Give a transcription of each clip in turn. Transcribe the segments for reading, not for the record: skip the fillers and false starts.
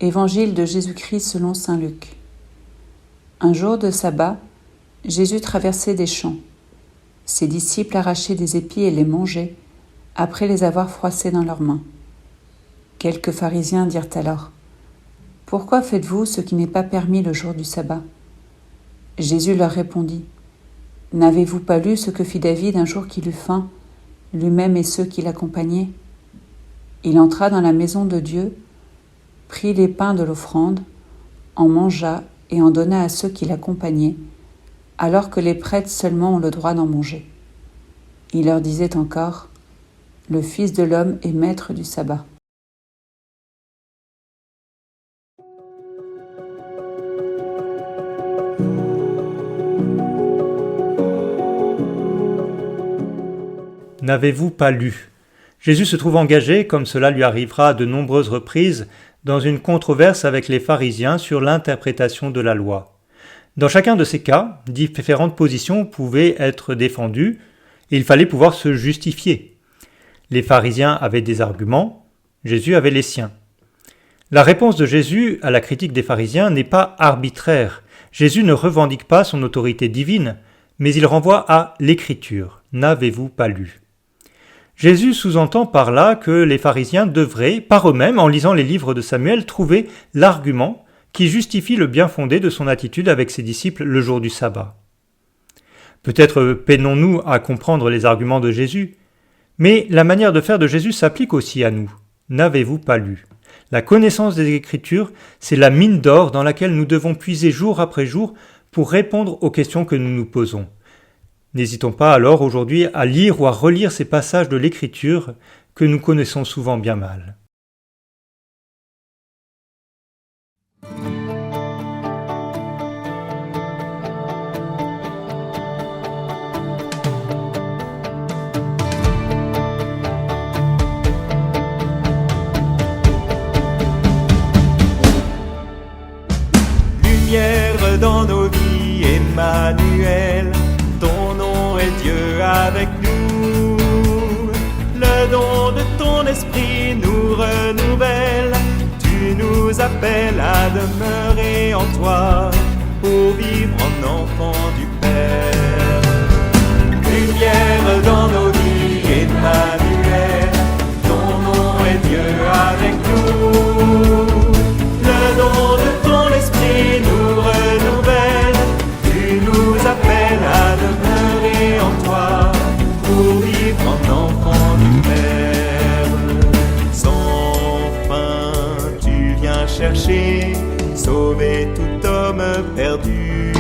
Évangile de Jésus-Christ selon saint Luc. Un jour de sabbat, Jésus traversait des champs. Ses disciples arrachaient des épis et les mangeaient, après les avoir froissés dans leurs mains. Quelques pharisiens dirent alors : « Pourquoi faites-vous ce qui n'est pas permis le jour du sabbat ?» Jésus leur répondit : « N'avez-vous pas lu ce que fit David un jour qu'il eut faim, lui-même et ceux qui l'accompagnaient ? Il entra dans la maison de Dieu, prit les pains de l'offrande, en mangea et en donna à ceux qui l'accompagnaient, alors que les prêtres seulement ont le droit d'en manger. Il leur disait encore : « Le Fils de l'homme est maître du sabbat. » N'avez-vous pas lu ? Jésus se trouve engagé, comme cela lui arrivera à de nombreuses reprises, dans une controverse avec les pharisiens sur l'interprétation de la loi. Dans chacun de ces cas, différentes positions pouvaient être défendues et il fallait pouvoir se justifier. Les pharisiens avaient des arguments, Jésus avait les siens. La réponse de Jésus à la critique des pharisiens n'est pas arbitraire. Jésus ne revendique pas son autorité divine, mais il renvoie à l'Écriture. N'avez-vous pas lu ? Jésus sous-entend par là que les pharisiens devraient, par eux-mêmes, en lisant les livres de Samuel, trouver l'argument qui justifie le bien fondé de son attitude avec ses disciples le jour du sabbat. Peut-être peinons-nous à comprendre les arguments de Jésus, mais la manière de faire de Jésus s'applique aussi à nous. N'avez-vous pas lu ? La connaissance des Écritures, c'est la mine d'or dans laquelle nous devons puiser jour après jour pour répondre aux questions que nous nous posons. N'hésitons pas alors aujourd'hui à lire ou à relire ces passages de l'Écriture que nous connaissons souvent bien mal. Lumière dans nos vies, Emmanuel, ton nom est Dieu avec nous. Le don de ton esprit nous renouvelle. Tu nous appelles à demeurer en toi pour vivre en enfant du Père. Lumière dans nos vies, Emmanuel, ton nom est Dieu avec nous. Le don de ton esprit nous renouvelle. Tu nous appelles à demeurer en toi pour vivre en enfant du Père. Sans fin, tu viens chercher, sauver tout homme perdu.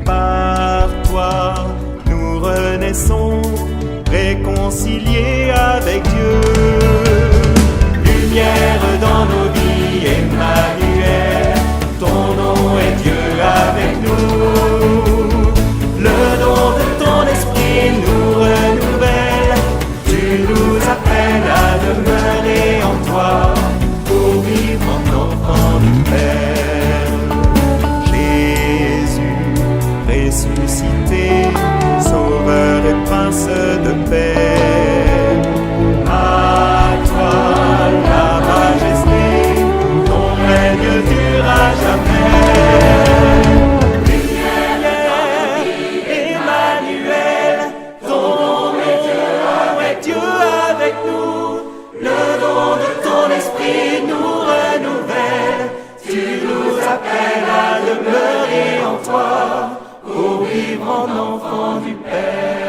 Par toi, nous renaissons, réconciliés avec Dieu. Lumière dans nos vies, Emmanuel, ton nom est Dieu avec nous. Le don de ton esprit nous renouvelle. Tu nous appelles à demeurer en toi pour vivre en enfant du Père. Jésus, ressuscité, sauveur et prince de paix. À toi la majesté, ton règne dure à jamais. Emmanuel, ton nom est Dieu avec nous. Le don de ton esprit nous renouvelle. Tu nous appelles à demeurer en toi pour vivre en enfant du Père.